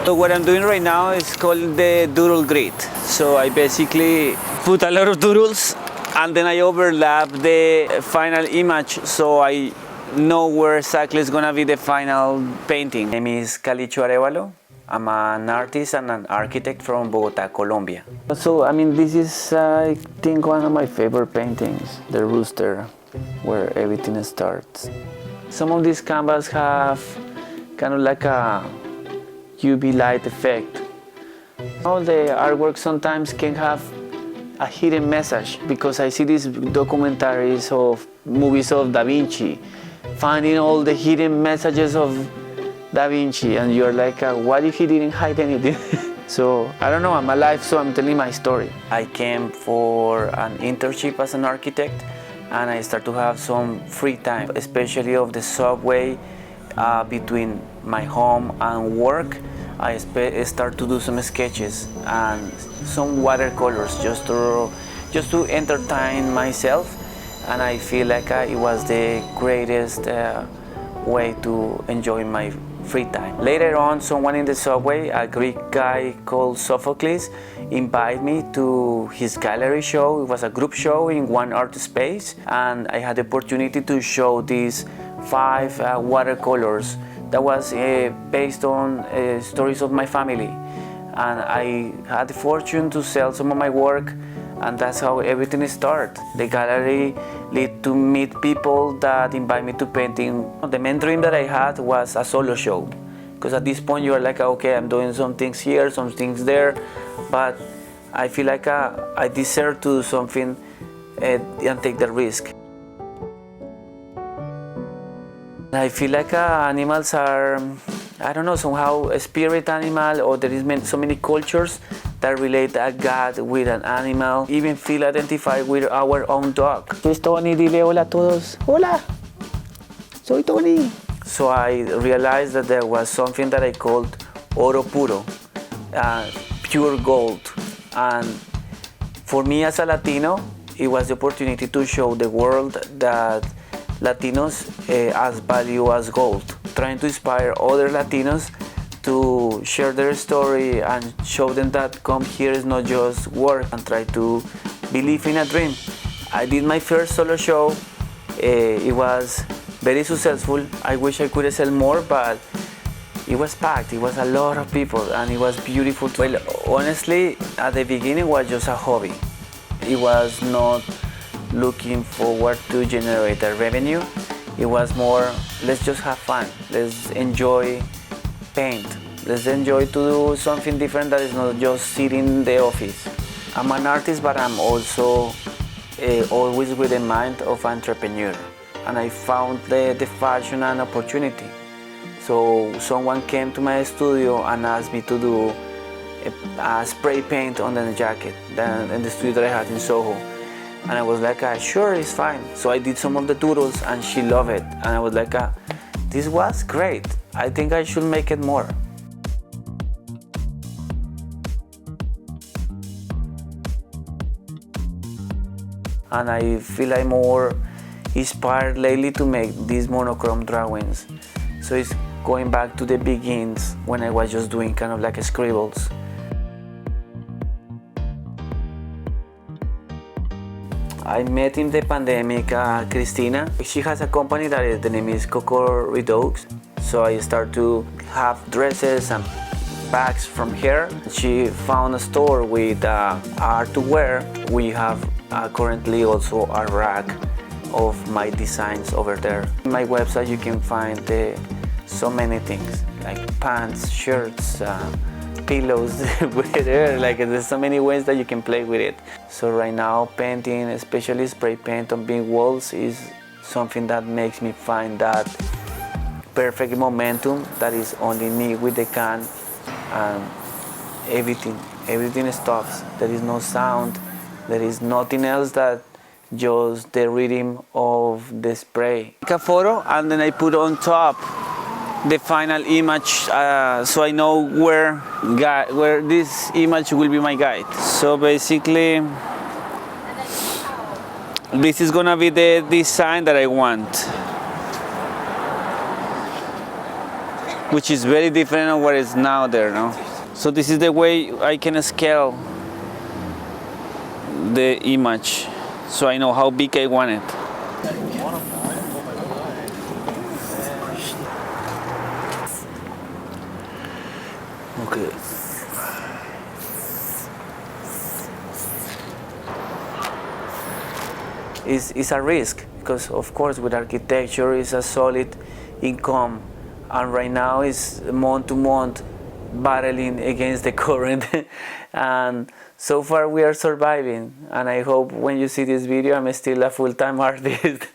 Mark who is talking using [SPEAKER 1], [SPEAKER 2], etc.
[SPEAKER 1] So what I'm doing right now is called the doodle grid. So I basically put a lot of doodles and then I overlap the final image so I know where exactly is gonna be the final painting. My name is Calicho Arevalo. I'm an artist and an architect from Bogota, Colombia. So I mean, this is I think one of my favorite paintings, the rooster, where everything starts. Some of these canvas have kind of like a UV light effect. All the artwork sometimes can have a hidden message because I see these documentaries of movies of Da Vinci, finding all the hidden messages of Da Vinci, and you're like, what if he didn't hide anything? So I don't know, I'm alive, so I'm telling my story. I came for an internship as an architect and I start to have some free time, especially of the subway between my home and work. I start to do some sketches and some watercolors just to entertain myself, and I feel like it was the greatest way to enjoy my free time. Later on, someone in the subway, a Greek guy called Sophocles, invited me to his gallery show. It was a group show in one art space, and I had the opportunity to show these 5 watercolors that was based on stories of my family. And I had the fortune to sell some of my work, and that's how everything started. The gallery led to meet people that invite me to painting. The main dream that I had was a solo show, because at this point you are like, okay, I'm doing some things here, some things there, but I feel like I deserve to do something and take the risk. I feel like animals are, I don't know, somehow a spirit animal, or there is so many cultures that relate a God with an animal, even feel identified with our own dog. This is Tony, dile hola a todos. Hola, soy Tony. So I realized that there was something that I called Oro Puro, pure gold. And for me as a Latino, it was the opportunity to show the world that Latinos as value as gold, trying to inspire other Latinos to share their story and show them that come here is not just work, and try to believe in a dream. I did my first solo show. It was very successful. I wish I could sell more, but it was packed. It was a lot of people and it was beautiful. Well, honestly, at the beginning it was just a hobby. It was not looking forward to generate a revenue. It was more, let's just have fun. Let's enjoy paint. Let's enjoy to do something different that is not just sitting in the office. I'm an artist, but I'm also always with the mind of entrepreneur. And I found the fashion an opportunity. So someone came to my studio and asked me to do a spray paint on the jacket in the studio that I had in Soho. And I was like, sure, it's fine. So I did some of the doodles and she loved it. And I was like, this was great. I think I should make it more. And I feel I'm more inspired lately to make these monochrome drawings. So it's going back to the beginnings when I was just doing kind of like scribbles. I met in the pandemic Christina. She has a company that the name is Coco Redog. So I start to have dresses and bags from her. She found a store with art to wear. We have currently also a rack of my designs over there. On my website you can find so many things like pants, shirts, pillows, whatever. Like there's so many ways that you can play with it. So right now painting, especially spray paint on big walls, is something that makes me find that perfect momentum that is only me with the can, and everything stops. There is no sound, there is nothing else that just the rhythm of the spray. Take a photo and then I put on top the final image, so I know where this image will be my guide. So basically, this is gonna be the design that I want. which is very different of what is now there, no? So this is the way I can scale the image, so I know how big I want it. Okay. It's a risk, because of course with architecture it's a solid income, and right now it's month to month battling against the current and so far we are surviving, and I hope when you see this video I'm still a full-time artist.